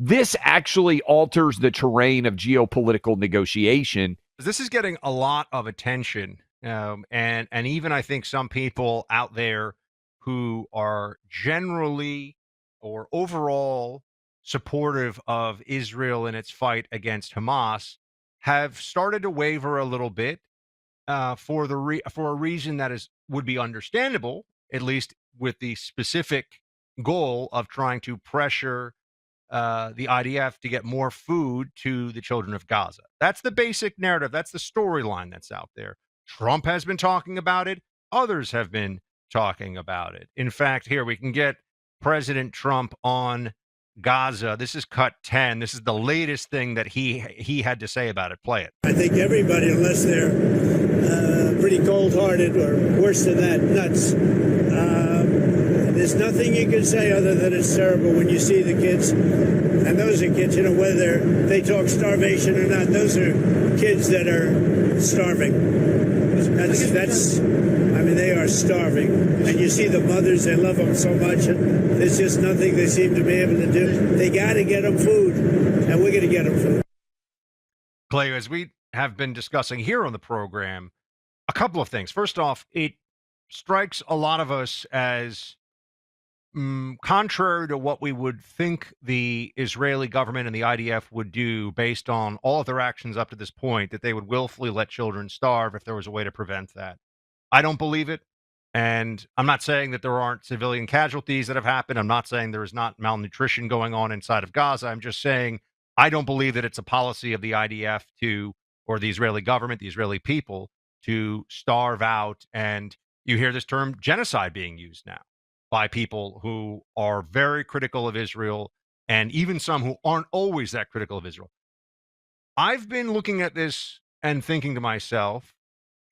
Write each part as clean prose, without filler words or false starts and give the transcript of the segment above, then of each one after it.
this actually alters the terrain of geopolitical negotiation. This is getting a lot of attention, and even I think some people out there who are generally or overall supportive of Israel in its fight against Hamas have started to waver a little bit for a reason that would be understandable, at least with the specific goal of trying to pressure the IDF to get more food to the children of Gaza. That's the basic narrative. That's the storyline that's out there. Trump has been talking about it. Others have been talking about it. In fact, here we can get President Trump on Gaza. This is cut 10. This is the latest thing that he had to say about it. Play it. I think everybody, unless they're pretty cold-hearted or worse than that, nuts. There's nothing you can say other than it's terrible when you see the kids. And those are kids, whether they talk starvation or not, those are kids that are starving. They are starving. And you see the mothers, they love them so much. And there's just nothing they seem to be able to do. They got to get them food, and we're going to get them food. Clay, as we have been discussing here on the program, a couple of things. First off, it strikes a lot of us as contrary to what we would think the Israeli government and the IDF would do based on all of their actions up to this point, that they would willfully let children starve if there was a way to prevent that. I don't believe it. And I'm not saying that there aren't civilian casualties that have happened. I'm not saying there is not malnutrition going on inside of Gaza. I'm just saying I don't believe that it's a policy of the IDF or the Israeli government, the Israeli people, to starve out. And you hear this term genocide being used now by people who are very critical of Israel, and even some who aren't always that critical of Israel. I've been looking at this and thinking to myself,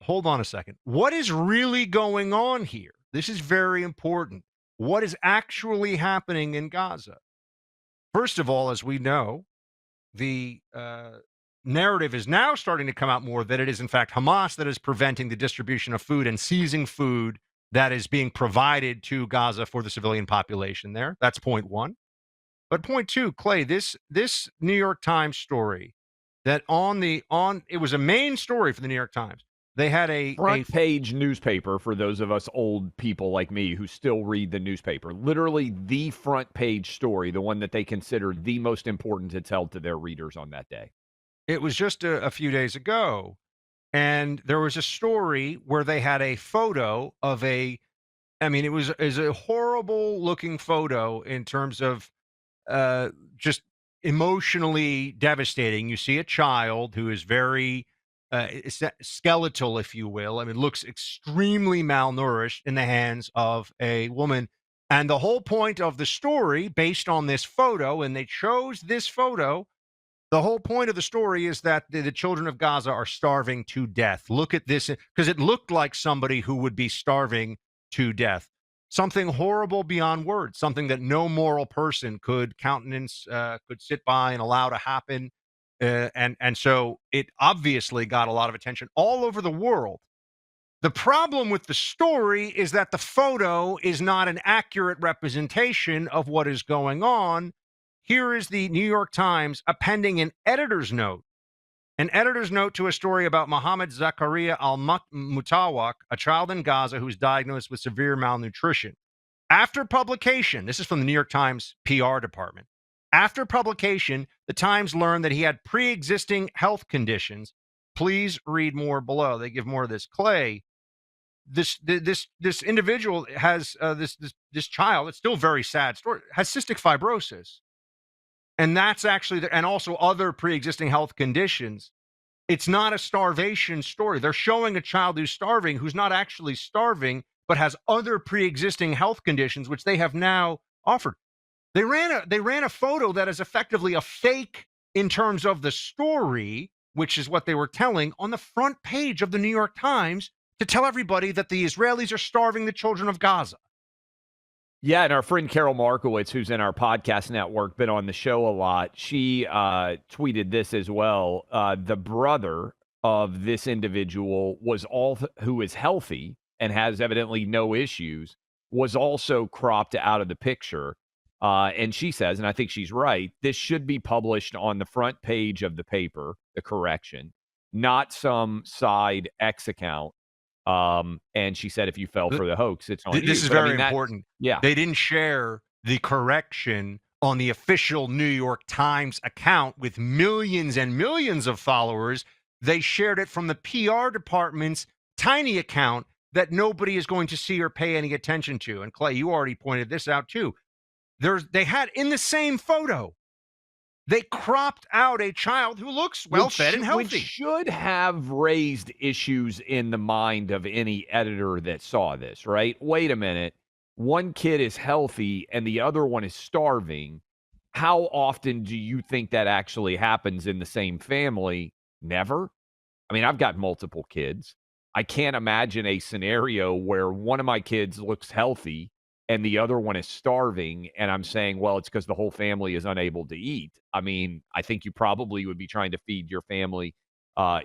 hold on a second. What is really going on here? This is very important. What is actually happening in Gaza? First of all, as we know, the narrative is now starting to come out more that it is, in fact, Hamas that is preventing the distribution of food and seizing food that is being provided to Gaza for the civilian population there. That's point one. But point two, Clay, this New York Times story that it was a main story for the New York Times. They had a front page newspaper for those of us old people like me who still read the newspaper. Literally the front page story, the one that they consider the most important to tell to their readers on that day. It was just a few days ago. And there was a story where they had a photo of it was a horrible looking photo in terms of just emotionally devastating. You see a child who is very skeletal, if you will. Looks extremely malnourished in the hands of a woman. And the whole point of the story, based on this photo, and they chose this photo, the whole point of the story is that the children of Gaza are starving to death. Look at this, because it looked like somebody who would be starving to death. Something horrible beyond words, something that no moral person could countenance, could sit by and allow to happen. And so it obviously got a lot of attention all over the world. The problem with the story is that the photo is not an accurate representation of what is going on. Here is the New York Times appending an editor's note to a story about Mohammed Zakaria al-Mutawak, a child in Gaza who's diagnosed with severe malnutrition. After publication, this is from the New York Times PR department. After publication, the Times learned that he had pre-existing health conditions. Please read more below. They give more of this. Clay, this individual has this child. It's still a very sad story. Has cystic fibrosis. And that's actually, and also other pre-existing health conditions. It's not a starvation story. They're showing a child who's starving, who's not actually starving, but has other pre-existing health conditions, which they have now offered. They ran a photo that is effectively a fake in terms of the story, which is what they were telling on the front page of the New York Times to tell everybody that the Israelis are starving the children of Gaza. Yeah, and our friend Carol Markowitz, who's in our podcast network, been on the show a lot, she tweeted this as well. The brother of this individual who is healthy and has evidently no issues, was also cropped out of the picture. And she says, and I think she's right, this should be published on the front page of the paper, the correction, not some side X account. And she said, if you fell for the hoax, it's on you. This is But I very mean, important. yeah. They didn't share the correction on the official New York Times account with millions and millions of followers. They shared it from the PR department's tiny account that nobody is going to see or pay any attention to. And Clay, you already pointed this out too. They had in the same photo, they cropped out a child who looks well-fed and healthy. Which should have raised issues in the mind of any editor that saw this, right? Wait a minute. One kid is healthy and the other one is starving. How often do you think that actually happens in the same family? Never. I mean, I've got multiple kids. I can't imagine a scenario where one of my kids looks healthy and the other one is starving, and I'm saying, well, it's because the whole family is unable to eat. I mean, I think you probably would be trying to feed your family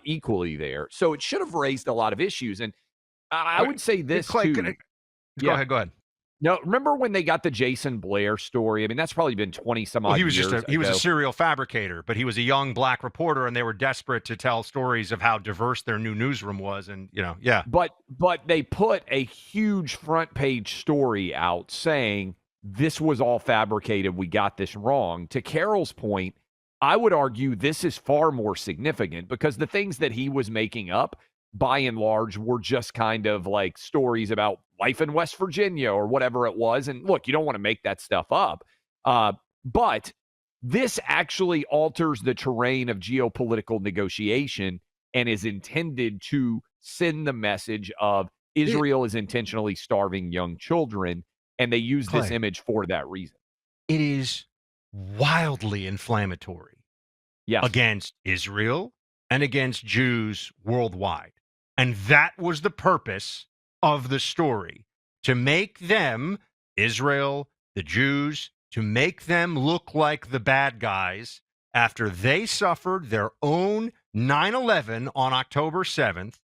equally there. So it should have raised a lot of issues. And I would say this, Clay, too. Go ahead. No, remember when they got the Jason Blair story? I mean, that's probably been 20 some odd years ago. He was a serial fabricator, but he was a young black reporter, and they were desperate to tell stories of how diverse their new newsroom was. And, yeah. But they put a huge front page story out saying this was all fabricated. We got this wrong. To Carol's point, I would argue this is far more significant because the things that he was making up, by and large, were just kind of like stories about life in West Virginia or whatever it was. And look, you don't want to make that stuff up. But this actually alters the terrain of geopolitical negotiation and is intended to send the message of Israel is intentionally starving young children. And they use this image for that reason. It is wildly inflammatory against Israel and against Jews worldwide. And that was the purpose of the story, to make them, Israel, the Jews, to make them look like the bad guys after they suffered their own 9/11 on October 7th,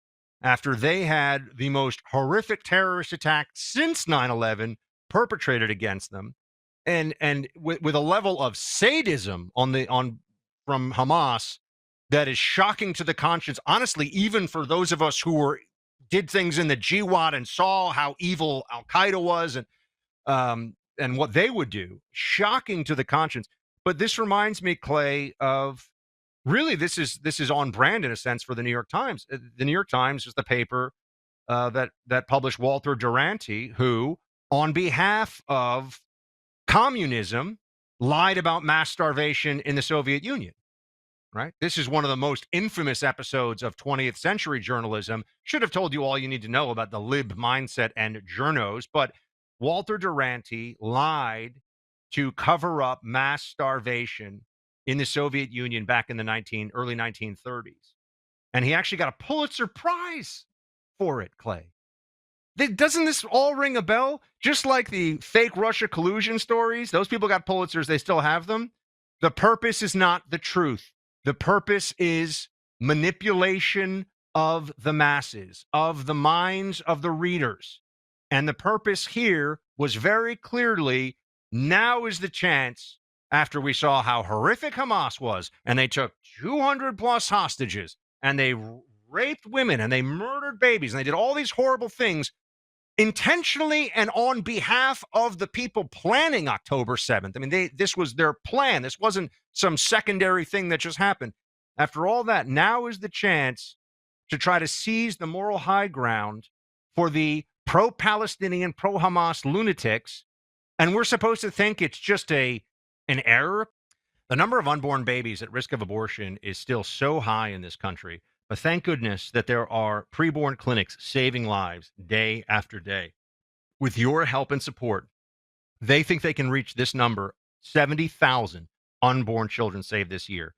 after they had the most horrific terrorist attack since 9/11 perpetrated against them, and with a level of sadism from Hamas that is shocking to the conscience, honestly, even for those of us who did things in the GWAT and saw how evil Al Qaeda was and what they would do, shocking to the conscience. But this reminds me, Clay, of really this is on brand in a sense for the New York Times. The New York Times is the paper that published Walter Duranty, who, on behalf of communism, lied about mass starvation in the Soviet Union. Right? This is one of the most infamous episodes of 20th century journalism. Should have told you all you need to know about the lib mindset and journos, but Walter Duranty lied to cover up mass starvation in the Soviet Union back in the early 1930s. And he actually got a Pulitzer Prize for it, Clay. Doesn't this all ring a bell? Just like the fake Russia collusion stories, those people got Pulitzers, they still have them. The purpose is not the truth. The purpose is manipulation of the masses, of the minds of the readers. And the purpose here was very clearly, now is the chance, after we saw how horrific Hamas was, and they took 200 plus hostages, and they raped women, and they murdered babies, and they did all these horrible things intentionally and on behalf of the people planning October 7th. I mean, this was their plan. This wasn't some secondary thing that just happened. After all that, now is the chance to try to seize the moral high ground for the pro-Palestinian, pro-Hamas lunatics. And we're supposed to think it's just an error. The number of unborn babies at risk of abortion is still so high in this country. But thank goodness that there are preborn clinics saving lives day after day. With your help and support, they think they can reach this number, 70,000 unborn children saved this year.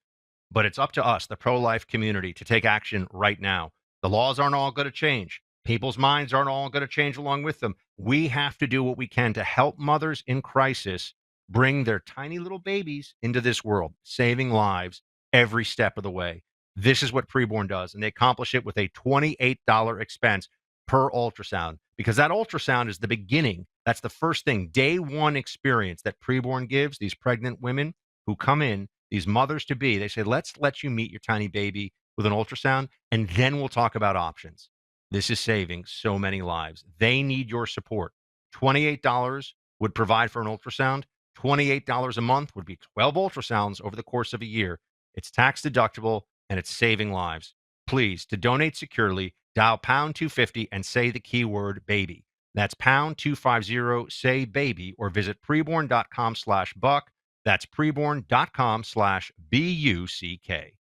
But it's up to us, the pro-life community, to take action right now. The laws aren't all going to change. People's minds aren't all going to change along with them. We have to do what we can to help mothers in crisis bring their tiny little babies into this world, saving lives every step of the way. This is what Preborn does, and they accomplish it with a $28 expense per ultrasound, because that ultrasound is the beginning. That's the first thing, day one experience that preborn gives these pregnant women who come in, these mothers to be. They say, let's let you meet your tiny baby with an ultrasound, and then we'll talk about options. This is saving so many lives. They need your support. $28 would provide for an ultrasound. $28 a month would be 12 ultrasounds over the course of a year. It's tax deductible and it's saving lives. Please, to donate securely, dial pound 250 and say the keyword baby. That's pound 250, say baby, or visit preborn.com/buck. That's preborn.com/BUCK.